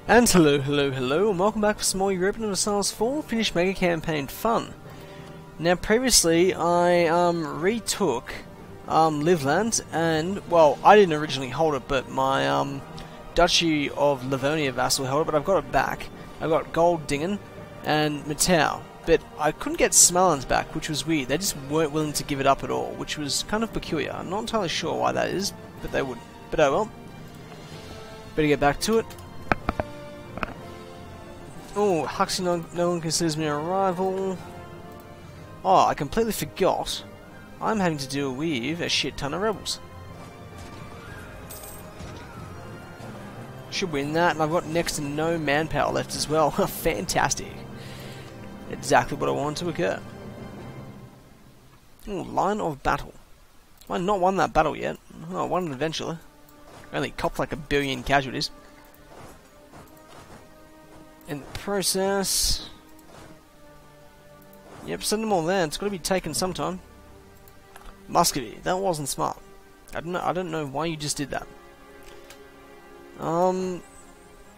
And hello, and welcome back for some more Europa Universalis 4 Finnish MegaCampaign fun. Now, previously, I retook Livland, and, well, I didn't originally hold it, but my Duchy of Livonia vassal held it, but I've got it back. I got Goldingen and Matau, but I couldn't get Smaland's back, which was weird. They just weren't willing to give it up at all, which was kind of peculiar. I'm not entirely sure why that is, but they would. But oh well. Better get back to it. Oh, Huxley no one considers me a rival. Oh, I completely forgot. I'm having to deal with a shit ton of rebels. Should win that, and I've got next to no manpower left as well. Fantastic. Exactly what I wanted to occur. Oh, line of battle. I've not won that battle yet. Oh, I won it eventually. Only copped like 1 billion casualties. In the process... Yep, send them all there. It's got to be taken sometime. Muscovy. That wasn't smart. I don't know why you just did that.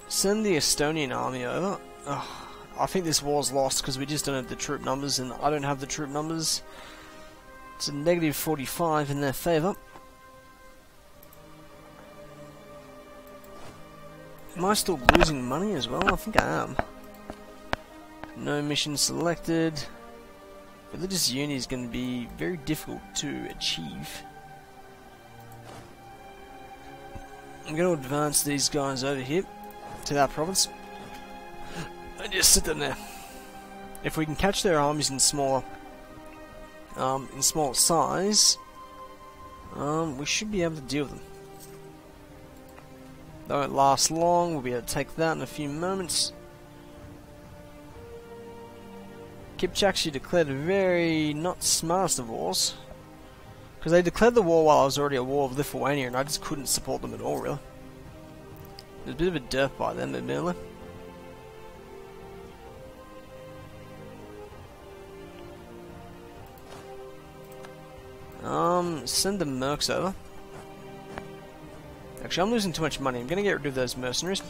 Send the Estonian army over. Ugh, I think this war's lost because we just don't have the troop numbers, and I don't have the troop numbers. It's a negative 45 in their favour. Am I still losing money as well? I think I am. No mission selected. Religious unity is going to be very difficult to achieve. I'm going to advance these guys over here to that province and just sit them there. If we can catch their armies in smaller size, we should be able to deal with them. They won't last long. We'll be able to take that in a few moments. Kipchak actually declared a very not smartest of wars, because they declared the war while I was already at war with Lithuania, and I just couldn't support them at all, really. It was a bit of a derp by them, admittedly. Send the mercs over. Actually, I'm losing too much money. I'm going to get rid of those mercenaries.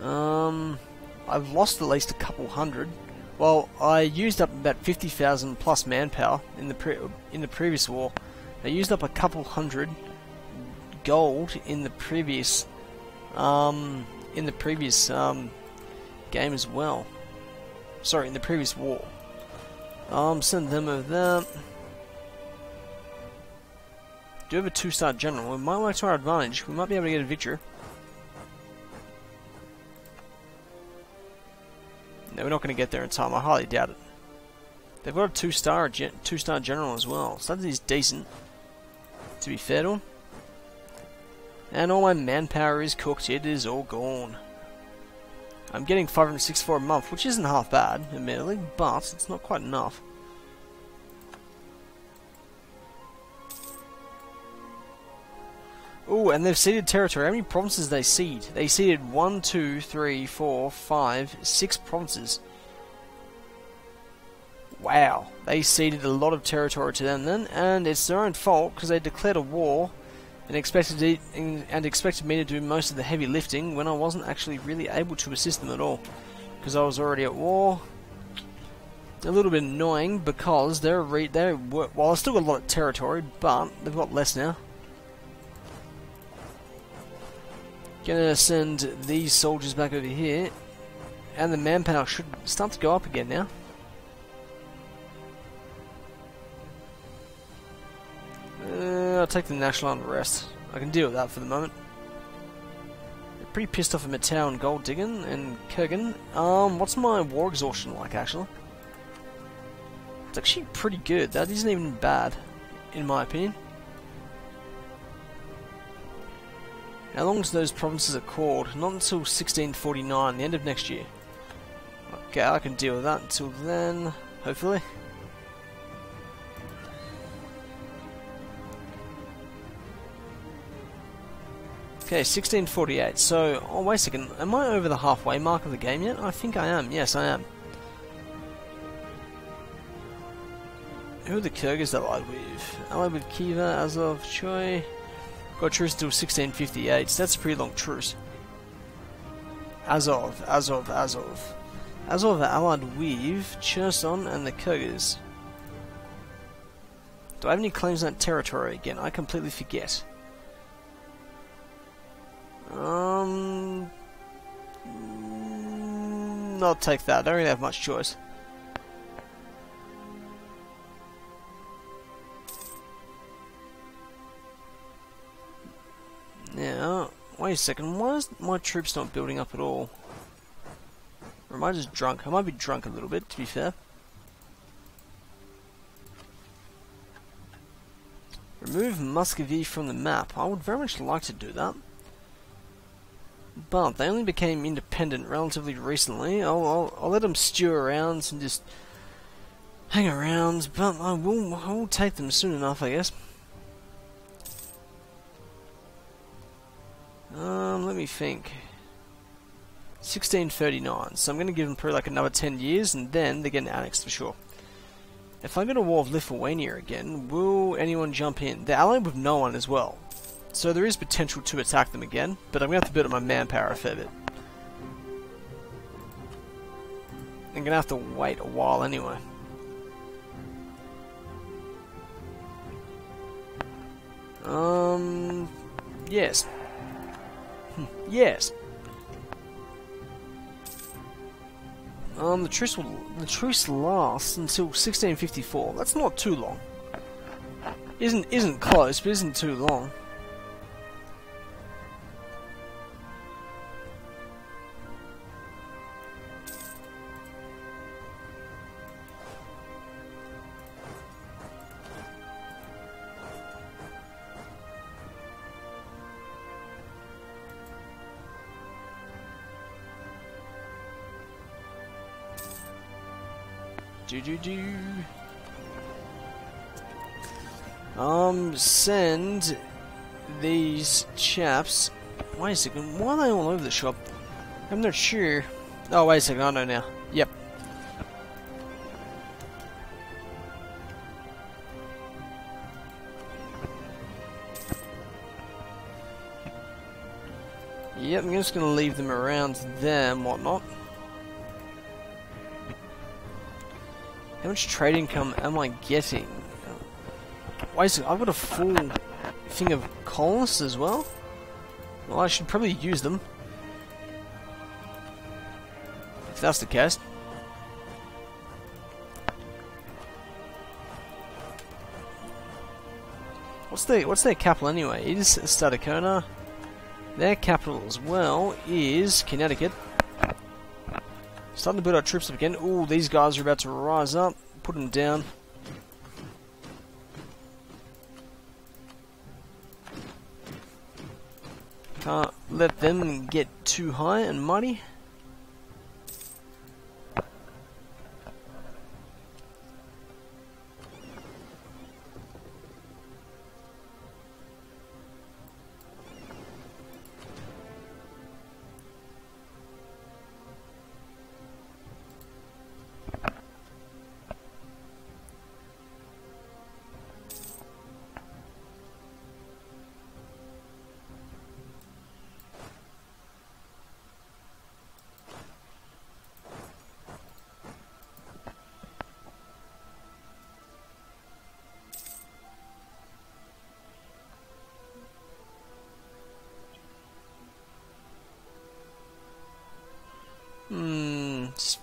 I've lost at least a couple hundred. Well, I used up about 50,000 plus manpower in the previous war. I used up a couple hundred gold in the previous game as well. Sorry, in the previous war. Send them over there. Do have a 2-star general. We might work to our advantage. We might be able to get a victory. No, we're not going to get there in time. I highly doubt it. They've got a 2-star general as well, so that is decent, to be fair to them. And all my manpower is cooked. It is all gone. I'm getting 564 a month, which isn't half bad, admittedly, but it's not quite enough. Oh, and they've ceded territory. How many provinces they cede? They ceded 1, 2, 3, 4, 5, 6 provinces. Wow, they ceded a lot of territory to them then, and it's their own fault because they declared a war and expected me to do most of the heavy lifting when I wasn't actually really able to assist them at all because I was already at war. A little bit annoying because well, I've still got a lot of territory, but they've got less now. Gonna send these soldiers back over here, and the manpower should start to go up again now. I'll take the national unrest. I can deal with that for the moment. They're pretty pissed off at Matau and Goldingen and Kurgan. What's my war exhaustion like, actually? It's actually pretty good. That isn't even bad, in my opinion. How long those provinces are called? Not until 1649, the end of next year. Okay, I can deal with that until then, hopefully. Okay, 1648. So, oh wait a second, am I over the halfway mark of the game yet? I think I am. Yes, I am. Who are the Kyrgyz allied with? Allied with Khiva, Azov, Choi. Got a truce until 1658, so that's a pretty long truce. As of allied with Cherson and the Kurgans. Do I have any claims on that territory again? I completely forget. I'll take that. I don't really have much choice. Now, wait a second. Why is my troops not building up at all? Or am I just drunk? I might be drunk a little bit, to be fair. Remove Muscovy from the map. I would very much like to do that. But they only became independent relatively recently. I'll let them stew around and just hang around, but I will take them soon enough, I guess. Let me think. 1639, so I'm going to give them probably like another 10 years, and then they're getting annexed for sure. If I go to war of Lithuania again, will anyone jump in? They're allied with no one as well. So there is potential to attack them again, but I'm going to have to build up my manpower a fair bit. I'm going to have to wait a while anyway. Yes. Yes. The truce lasts until 1654. That's not too long. Isn't close, but isn't too long. Send these chaps. Wait a second, why are they all over the shop? I'm not sure. Oh, wait a second, I know now. Yep. Yep, I'm just gonna leave them around there and whatnot. How much trade income am I getting? Wait a second, I've got a full thing of colonists as well? Well, I should probably use them. If that's the case. What's their capital anyway? It is Stadacona. Their capital as well is Connecticut. Starting to build our troops up again. Ooh, these guys are about to rise up. Put them down. Can't let them get too high and mighty.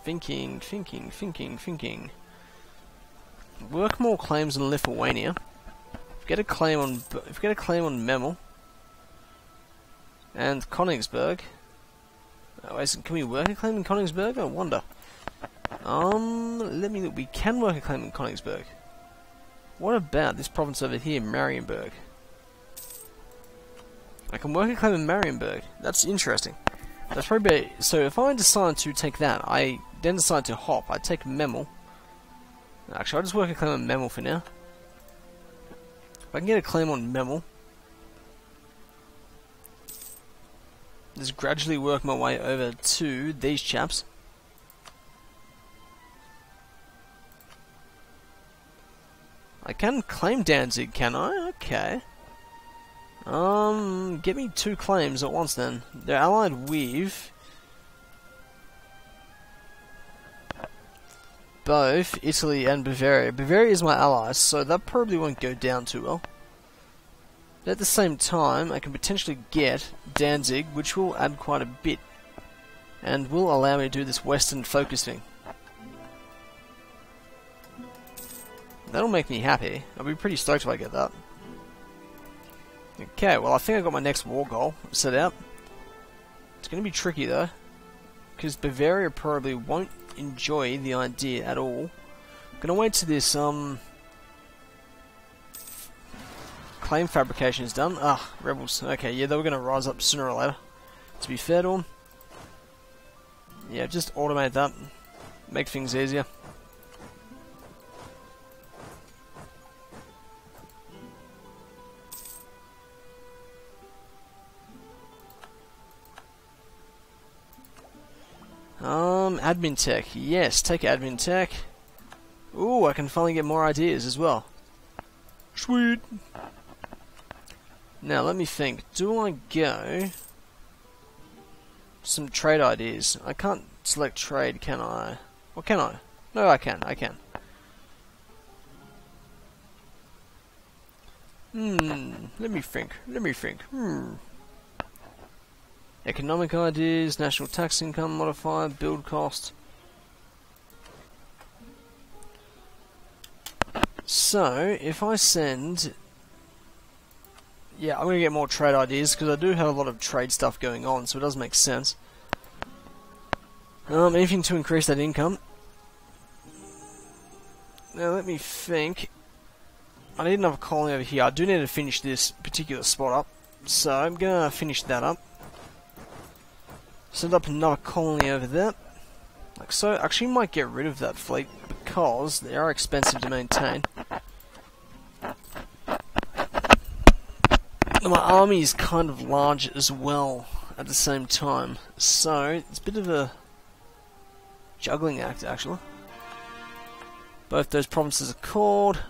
Thinking. Work more claims in Lithuania. Get a claim on Memel and Königsberg. Oh, wait, can we work a claim in Königsberg? I wonder. Let me look. We can work a claim in Königsberg. What about this province over here, Marienburg? I can work a claim in Marienburg. That's interesting. That's probably so. If I decide to take that, I then decide to hop. I take Memel. Actually, I'll just work a claim on Memel for now. If I can get a claim on Memel, just gradually work my way over to these chaps. I can claim Danzig, can I? Okay. Get me 2 claims at once then. They're allied with both Italy and Bavaria. Bavaria is my ally, so that probably won't go down too well. But at the same time, I can potentially get Danzig, which will add quite a bit, and will allow me to do this Western focus thing. That'll make me happy. I'll be pretty stoked if I get that. Okay, well I think I got my next war goal set out. It's going to be tricky though, because Bavaria probably won't enjoy the idea at all. I'm going to wait till this claim fabrication is done. Ah, rebels. Okay, yeah, they were going to rise up sooner or later. To be fair to them. Yeah, just automate that. Make things easier. Admin tech. Yes, take admin tech. Ooh, I can finally get more ideas as well. Sweet. Now, let me think. Do I go... some trade ideas. I can't select trade, can I? Or can I? No, I can. I can. Let me think. Let me think. Economic ideas, national tax income modifier, build cost. So, if I send... yeah, I'm going to get more trade ideas, because I do have a lot of trade stuff going on, so it does make sense. Anything to increase that income. Now, let me think. I need another colony over here. I do need to finish this particular spot up, so I'm going to finish that up. Send up another colony over there. Like so. Actually, might get rid of that fleet because they are expensive to maintain. And my army is kind of large as well at the same time. So, it's a bit of a juggling act, actually. Both those provinces are called.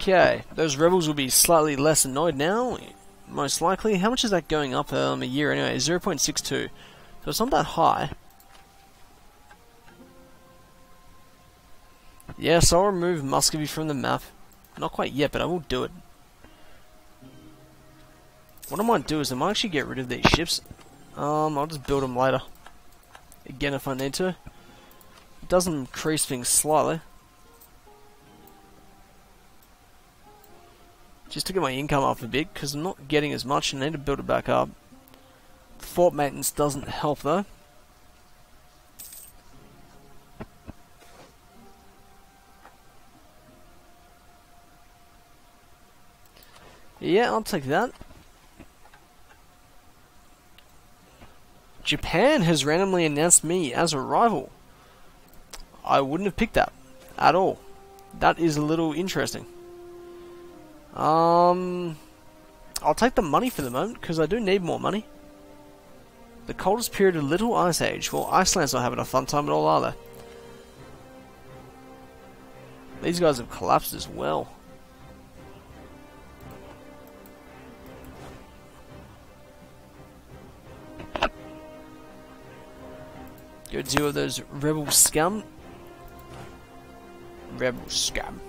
Okay, those rebels will be slightly less annoyed now, most likely. How much is that going up a year anyway? 0.62. So it's not that high. Yes, I'll remove Muscovy from the map. Not quite yet, but I will do it. What I might do is I might actually get rid of these ships. I'll just build them later. Again, if I need to. It does increase things slightly. Just to get my income up a bit, because I'm not getting as much and I need to build it back up. Fort maintenance doesn't help though. Yeah, I'll take that. Japan has randomly announced me as a rival. I wouldn't have picked that at all. That is a little interesting. I'll take the money for the moment, because I do need more money. The coldest period of Little Ice Age. Well, Iceland's not having a fun time at all, are they? These guys have collapsed as well. Go deal with those rebel scum. Rebel scum.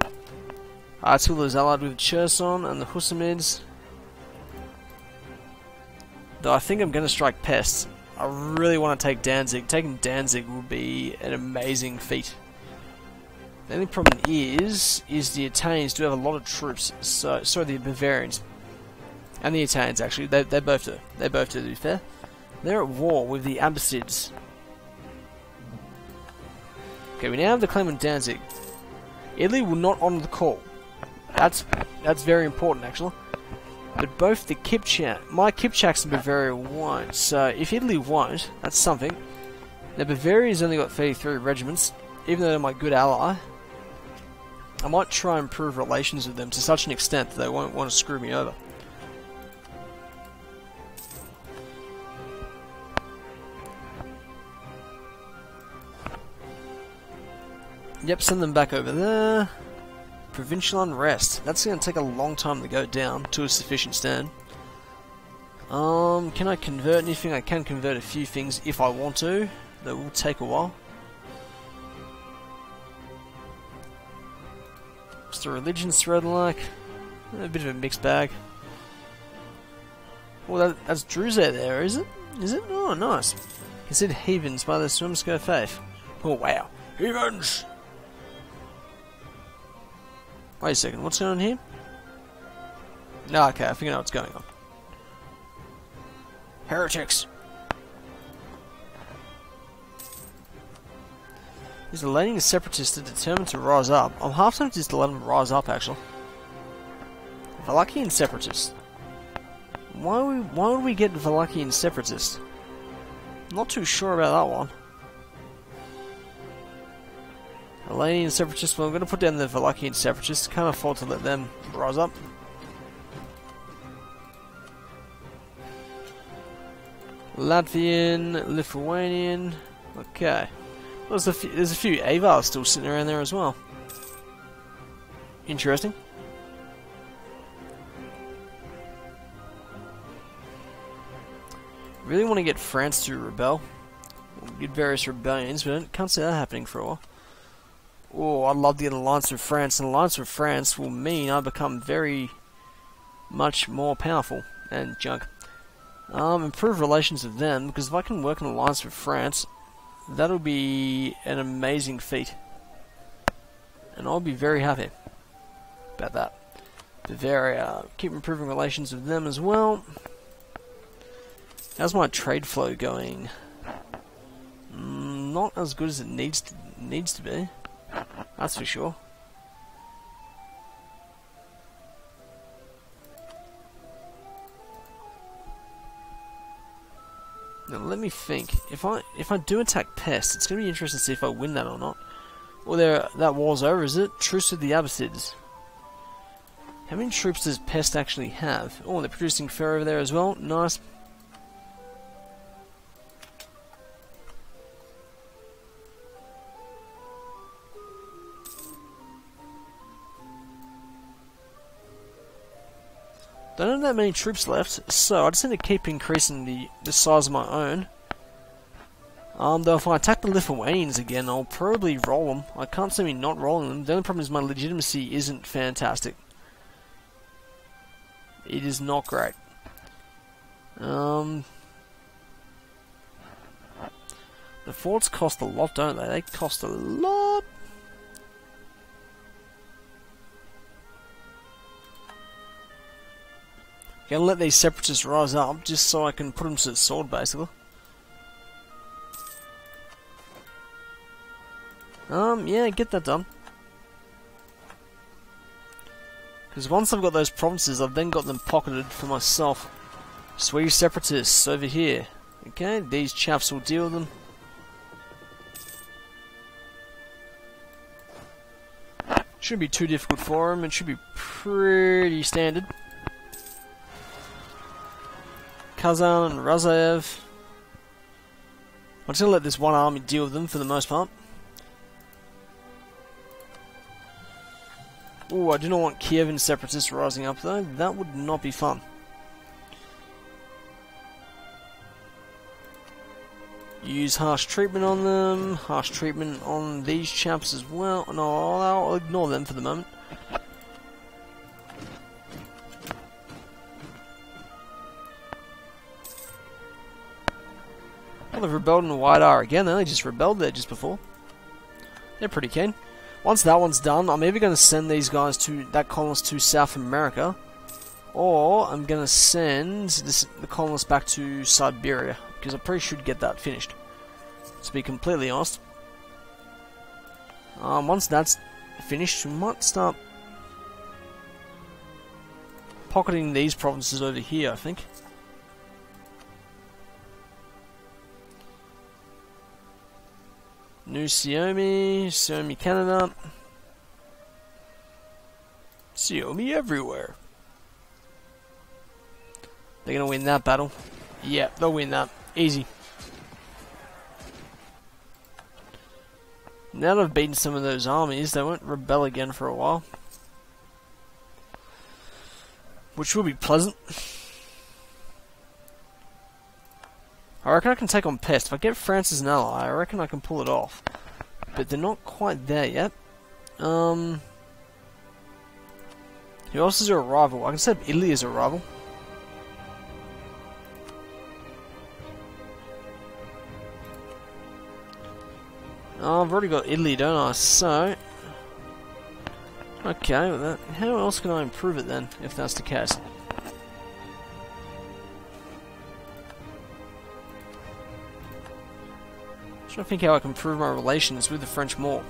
Attila is allied with Cherson and the Hussamids. Though I think I'm going to strike pests. I really want to take Danzig. Taking Danzig will be an amazing feat. The only problem is the Italians do have a lot of troops. So the Bavarians. And the Italians, actually. They both do. They both do, to be fair. They're at war with the Abbasids. Okay, we now have the claim on Danzig. Italy will not honour the call. That's very important, actually. But both the my Kipchaks and Bavaria won't. So if Italy won't, that's something. Now Bavaria's only got 33 regiments, even though they're my good ally. I might try and improve relations with them to such an extent that they won't want to screw me over. Yep, send them back over there. Provincial unrest. That's going to take a long time to go down to a sufficient stand. Can I convert anything? I can convert a few things if I want to. That will take a while. What's the religion thread like? A bit of a mixed bag. Well, that's Druzare there, is it? Is it? Oh, nice. Considered heathens by the Swimsko faith. Oh, wow. Heathens! Wait a second, what's going on here? No, okay, I think I know what's going on. Heretics! Is the leading separatists are determined to rise up? I'm half tempted just to let them rise up, actually. Valachian separatists. Why would we get Valachian separatists? Not too sure about that one. Valachian separatists, well, I'm going to put down the Valachian separatists. Can't afford to let them rise up. Latvian, Lithuanian. Okay. There's a few Avars still sitting around there as well. Interesting. Really want to get France to rebel. We'll get various rebellions, but I can't see that happening for a while. Oh, I'd love to get an alliance with France. An alliance with France will mean I become very much more powerful and junk. Improve relations with them, because if I can work an alliance with France, that'll be an amazing feat. And I'll be very happy about that. Bavaria, keep improving relations with them as well. How's my trade flow going? Not as good as it needs to be. That's for sure. Now let me think. If I do attack Pest, it's going to be interesting to see if I win that or not. Well, that war's over, is it? Truce with the Abbasids. How many troops does Pest actually have? Oh, they're producing fur over there as well. Nice. Don't have that many troops left, so I just need to keep increasing the size of my own. Though if I attack the Lithuanians again, I'll probably roll them. I can't see me not rolling them. The only problem is my legitimacy isn't fantastic. It is not great. The forts cost a lot, don't they? They cost a lot. Gonna let these separatists rise up just so I can put them to the sword, basically. Yeah, get that done. Because once I've got those provinces, I've then got them pocketed for myself. Swedish separatists over here. Okay, these chaps will deal with them. Shouldn't be too difficult for them. It should be pretty standard. Kazan and Razaev. I'm just going to let this one army deal with them for the most part. Oh, I do not want Kievan separatists rising up though. That would not be fun. Use harsh treatment on them. Harsh treatment on these chaps as well. No, I'll ignore them for the moment. Well, they've rebelled in Wydar again. They only just rebelled there just before. They're pretty keen. Once that one's done, I'm either going to send these guys that colonist to South America, or I'm going to send the colonist back to Siberia, because I pretty should get that finished, to be completely honest. Once that's finished, we might start pocketing these provinces over here, I think. New Suomi Canada. Suomi everywhere. They're gonna win that battle. Yeah, they'll win that. Easy. Now that I've beaten some of those armies, they won't rebel again for a while. Which will be pleasant. I reckon I can take on Pest. If I get France as an ally, I reckon I can pull it off. But they're not quite there yet. Who else is a rival? I can set up Italy as a rival. Oh, I've already got Italy, don't I? So... okay, well that, how else can I improve it then, if that's the case? I'm trying to think how I can improve my relations with the French more.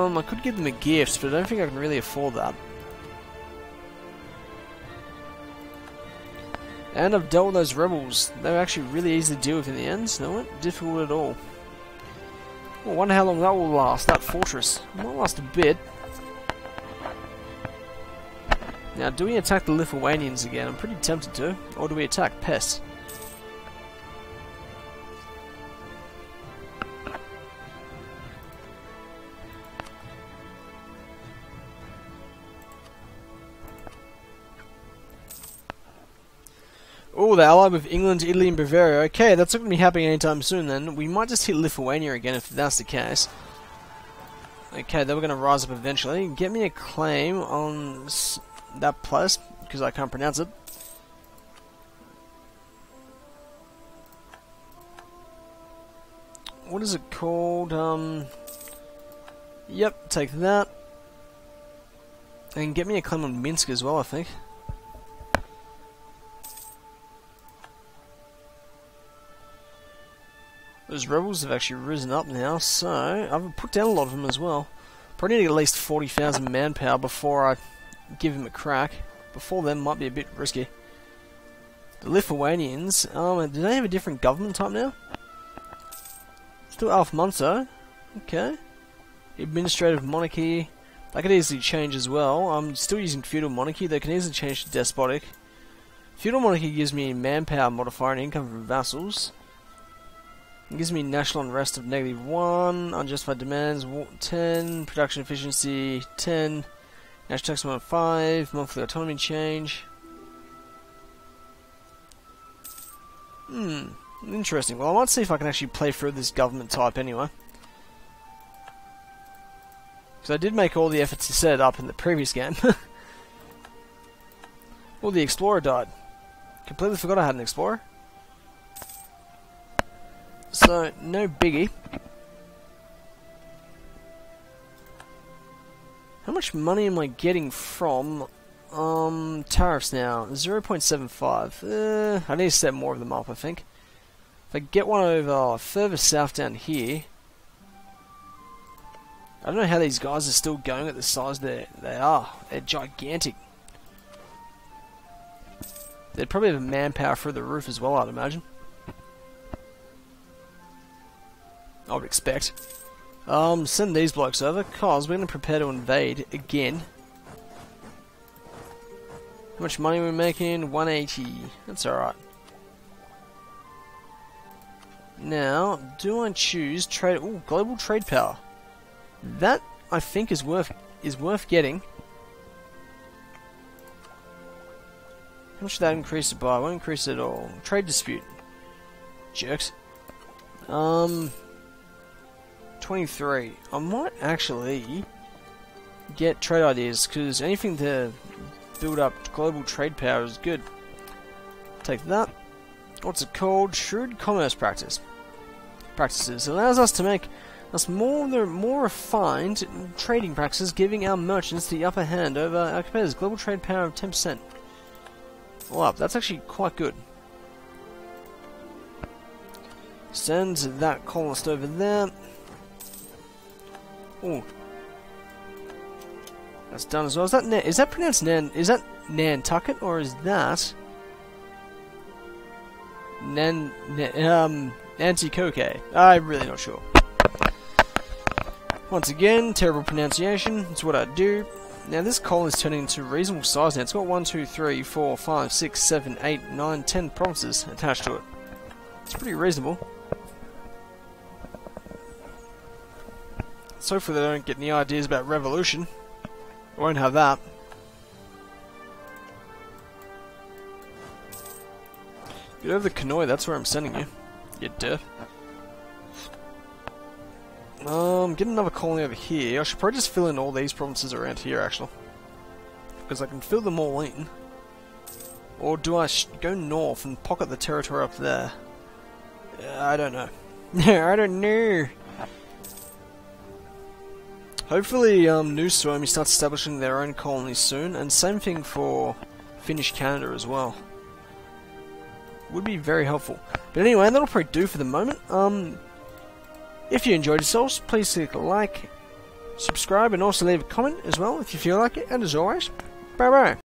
I could give them a gift, but I don't think I can really afford that. And I've dealt with those rebels. They were actually really easy to deal with in the end. They weren't difficult at all. Well, I wonder how long that will last, that fortress. It might last a bit. Now, do we attack the Lithuanians again? I'm pretty tempted to. Or do we attack Pest? Oh, they're allied with England, Italy, and Bavaria. Okay, that's not going to be happening anytime soon then. We might just hit Lithuania again if that's the case. Okay, they were going to rise up eventually. Get me a claim on that place, because I can't pronounce it. What is it called? Yep, take that. And get me a claim on Minsk as well, I think. Those rebels have actually risen up now, so I've put down a lot of them as well. Probably need at least 40,000 manpower before I give him a crack. Before then, might be a bit risky. The Lithuanians, do they have a different government type now? Still Alf Munso. Okay. Administrative monarchy. That could easily change as well. I'm still using feudal monarchy. They can easily change to despotic. Feudal monarchy gives me manpower modifier and income from vassals. It gives me national unrest of -1, unjustified demands 10, production efficiency 10, national tax amount 5, monthly autonomy change. Interesting. Well, I might see if I can actually play through this government type anyway. Because I did make all the efforts to set it up in the previous game. Well, the explorer died. Completely forgot I had an explorer. So, no biggie. How much money am I getting from tariffs now? 0.75. I need to set more of them up, I think. If I get one over further south down here... I don't know how these guys are still going at the size they are. They're gigantic. They'd probably have manpower through the roof as well, I'd imagine. I would expect. Send these blokes over, cause we're going to prepare to invade again. How much money are we making? 180. That's alright. Now, do I choose trade? Ooh, global trade power. That I think is worth getting. How much should that increase it by? I won't increase it at all. Trade dispute. Jerks. 23. I might actually get trade ideas, because anything to build up global trade power is good. Take that. What's it called? Shrewd commerce practices. It allows us to make us more refined trading practices, giving our merchants the upper hand over our competitors. Global trade power of 10%. Wow, that's actually quite good. Send that colonist over there. Oh, that's done as well. Is that pronounced Nan? Is that Nantucket or is that Nanticoke? I'm really not sure. Once again, terrible pronunciation. It's what I do. Now this colony is turning into a reasonable size now. It's got 1, 2, 3, 4, 5, 6, 7, 8, 9, 10 provinces attached to it. It's pretty reasonable. So hopefully they don't get any ideas about revolution. I won't have that. Get over the Kanoi, that's where I'm sending you. You diff. Get another colony over here. I should probably just fill in all these provinces around here, actually. Because I can fill them all in. Or do I go north and pocket the territory up there? I don't know. I don't know. Hopefully, New Suomi starts establishing their own colonies soon, and same thing for Finnish Canada as well. Would be very helpful. But anyway, that'll probably do for the moment. If you enjoyed yourselves, please click like, subscribe, and also leave a comment as well if you feel like it. And as always, bye bye.